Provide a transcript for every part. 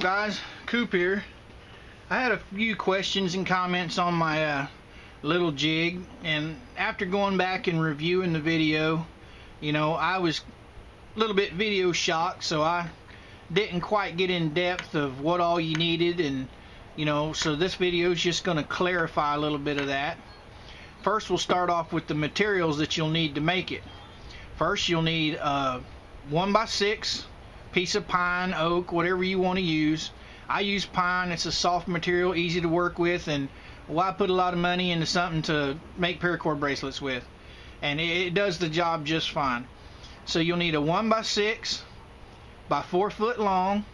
guys, Coop here. I had a few questions and comments on my little jig, and after going back and reviewing the video, I was a little bit video shocked, so I didn't quite get in depth of what all you needed, and so this video is just going to clarify a little bit of that. First, we'll start off with the materials that you'll need to make it. First, you'll need a 1x6 piece of pine, oak, whatever you want to use. I use pine. It's a soft material, easy to work with, and I put a lot of money into something to make paracord bracelets with, and it does the job just fine. So you'll need a 1x6 by 4 foot long,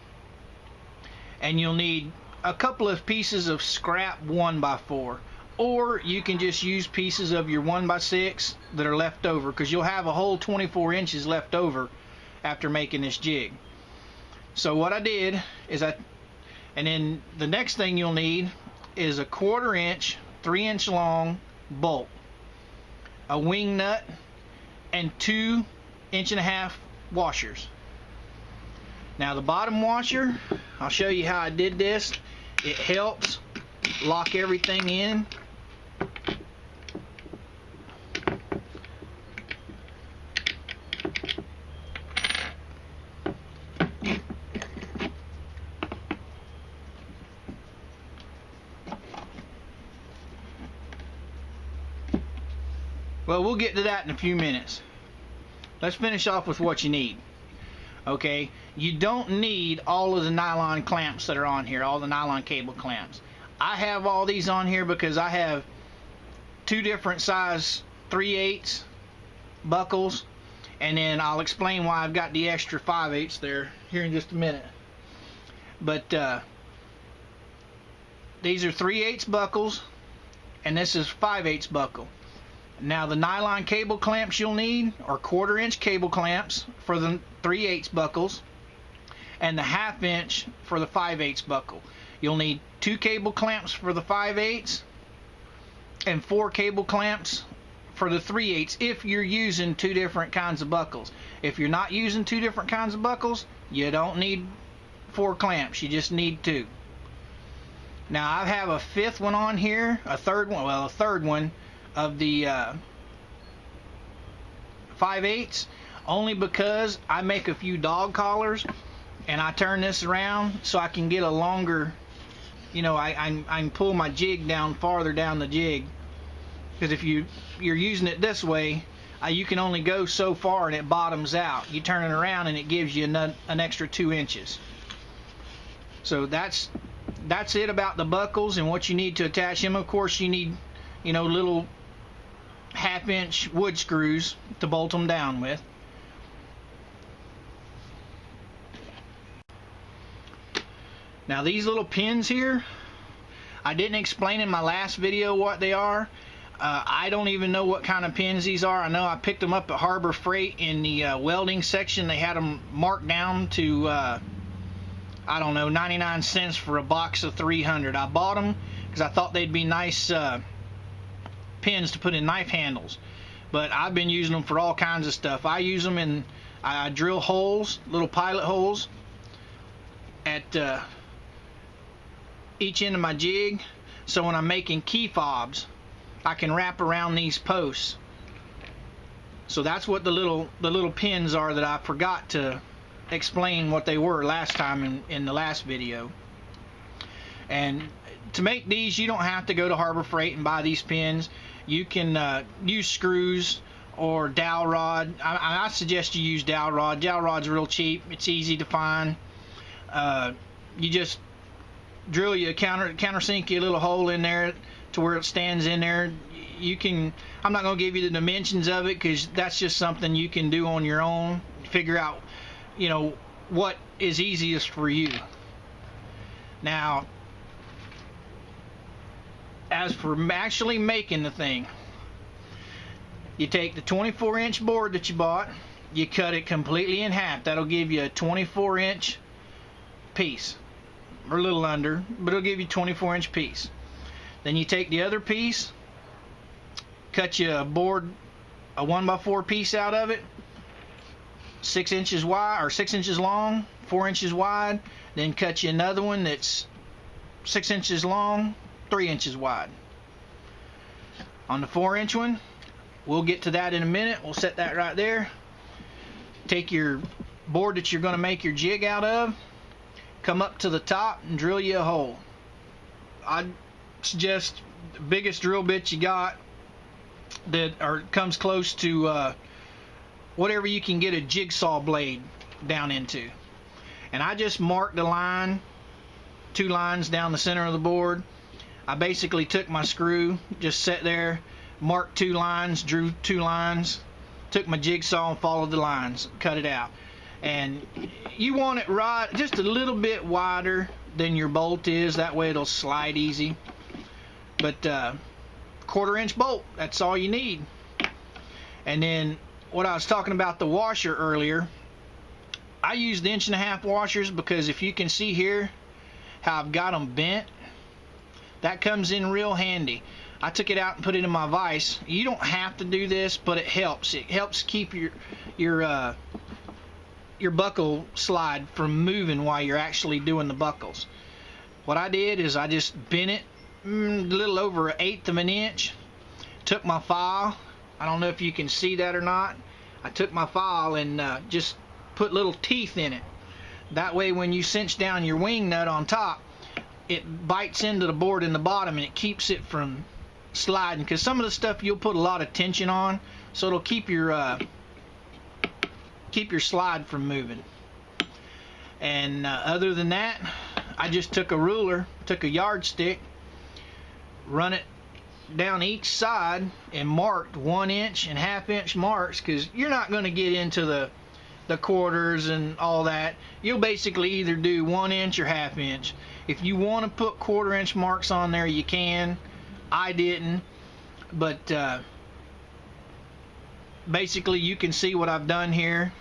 and you'll need a couple of pieces of scrap 1x4, or you can just use pieces of your 1x6 that are left over, because you'll have a whole 24 inches left over after making this jig. So what I did is and then the next thing you'll need is a 1/4 inch, 3-inch long bolt, a wing nut, and 2 1.5-inch washers. Now the bottom washer, I'll show you how I did this. It helps lock everything in. Well, we'll get to that in a few minutes. Let's finish off with what you need. Okay, you don't need all of the nylon clamps that are on here, all the nylon cable clamps. I have all these on here because I have 2 different size 3/8 buckles, and then I'll explain why I've got the extra 5/8 there here in just a minute. But these are 3/8 buckles, and this is 5/8 buckle. Now the nylon cable clamps you'll need are 1/4 inch cable clamps for the 3/8 buckles, and the 1/2 inch for the 5/8 buckle. You'll need 2 cable clamps for the 5/8 and 4 cable clamps for the 3/8 if you're using 2 different kinds of buckles. If you're not using 2 different kinds of buckles, you don't need 4 clamps, you just need 2. Now I have a 5th one on here, a 3rd one of the 5/8, only because I make a few dog collars, and I turn this around so I can get a longer, I can pull my jig down farther down the jig, because if you're using it this way, you can only go so far and it bottoms out. You turn it around and it gives you an extra 2 inches. So that's it about the buckles and what you need to attach them. Of course, you need little 1/2 inch wood screws to bolt them down with. Now these little pins here, I didn't explain in my last video what they are. I don't even know what kind of pins these are. I know I picked them up at Harbor Freight in the welding section. They had them marked down to I don't know, 99 cents for a box of 300. I bought them because I thought they'd be nice pins to put in knife handles, but I've been using them for all kinds of stuff. I use them in, I drill holes, little pilot holes at each end of my jig, so when I'm making key fobs, I can wrap around these posts. So that's what the little pins are that I forgot to explain what they were last time in the last video. And to make these, you don't have to go to Harbor Freight and buy these pins. You can use screws or dowel rod. I suggest you use dowel rod. Dowel rod's real cheap. It's easy to find. You just drill you countersink you a little hole in there to where it stands in there. You can, I'm not going to give you the dimensions of it because that's just something you can do on your own. Figure out, what is easiest for you. Now, as for actually making the thing, you take the 24-inch board that you bought, you cut it completely in half. That'll give you a 24-inch piece, or a little under, but it'll give you a 24-inch piece. Then you take the other piece, cut you a board, a 1x4 piece out of it, 6 inches wide or 6 inches long, 4 inches wide, then cut you another one that's 6 inches long, 3 inches wide. On the 4-inch one, we'll get to that in a minute. We'll set that right there. Take your board that you're going to make your jig out of, come up to the top and drill you a hole. I'd suggest the biggest drill bit you got that comes close to whatever you can get a jigsaw blade down into. And I just marked a line, 2 lines down the center of the board. I basically took my screw, just sat there, marked 2 lines, drew 2 lines, took my jigsaw and followed the lines, cut it out. And you want it right just a little bit wider than your bolt is, that way it'll slide easy. But 1/4 inch bolt, that's all you need. And then what I was talking about the washer earlier, I use the 1.5-inch washers because if you can see here how I've got them bent, that comes in real handy. I took it out and put it in my vise. You don't have to do this, but it helps. It helps keep your buckle slide from moving while you're actually doing the buckles. What I did is I just bent it a little over 1/8 of an inch. Took my file. I don't know if you can see that or not. I took my file and just put little teeth in it. That way when you cinch down your wing nut on top, it bites into the board in the bottom and it keeps it from sliding, because some of the stuff you'll put a lot of tension on, so it'll keep your slide from moving. And other than that, I just took a ruler, took a yardstick, run it down each side and marked 1 inch and 1/2 inch marks, because you're not going to get into the quarters and all that. You'll basically either do 1 inch or 1/2 inch. If you want to put 1/4 inch marks on there, you can. I didn't, but basically you can see what I've done here.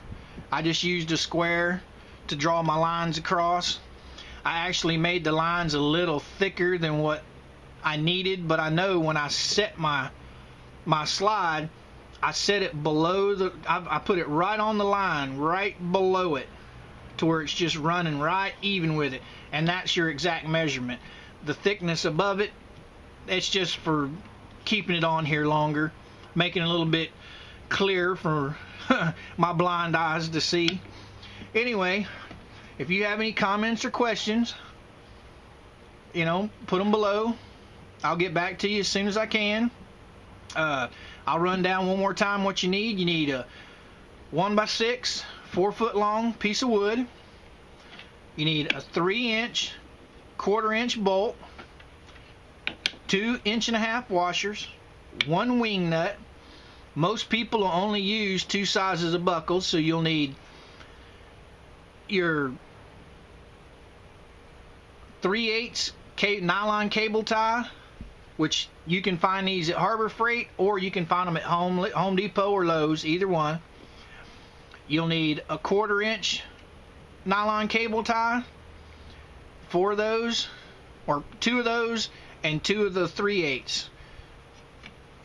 I just used a square to draw my lines across. I actually made the lines a little thicker than what I needed, but I know when I set my slide, I set it below I put it right on the line, right below it, to where it's just running right even with it, and that's your exact measurement. The thickness above it, it's just for keeping it on here longer, making it a little bit clear for my blind eyes to see. Anyway, if you have any comments or questions, put them below. I'll get back to you as soon as I can. I'll run down one more time what you need. You need a 1x6 4-foot long piece of wood. You need a 3-inch 1/4 inch bolt, 2 1.5-inch washers, 1 wing nut. Most people will only use 2 sizes of buckles, so you'll need your 3/8 nylon cable tie, which you can find these at Harbor Freight, or you can find them at Home Depot or Lowe's, either one. You'll need a 1/4 inch nylon cable tie, 4 of those, or 2 of those, and 2 of the 3/8.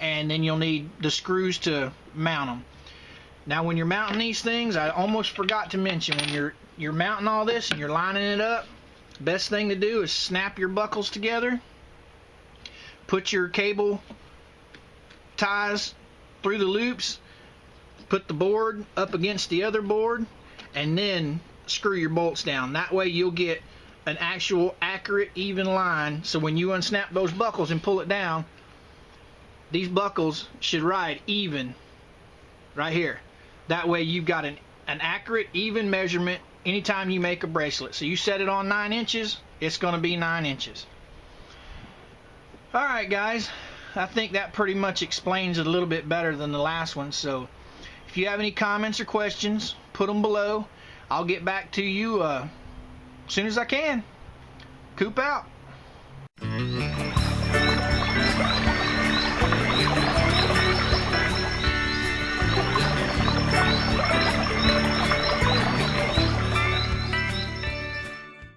And then you'll need the screws to mount them. Now when you're mounting these things, I almost forgot to mention, when you're mounting all this and you're lining it up, best thing to do is snap your buckles together. Put your cable ties through the loops, put the board up against the other board, and then screw your bolts down. That way you'll get an actual accurate even line, so when you unsnap those buckles and pull it down, these buckles should ride even right here. That way you've got an accurate even measurement anytime you make a bracelet. So you set it on 9 inches, it's going to be 9 inches. Alright guys, I think that pretty much explains it a little bit better than the last one. So if you have any comments or questions, put them below. I'll get back to you as soon as I can. Coop out.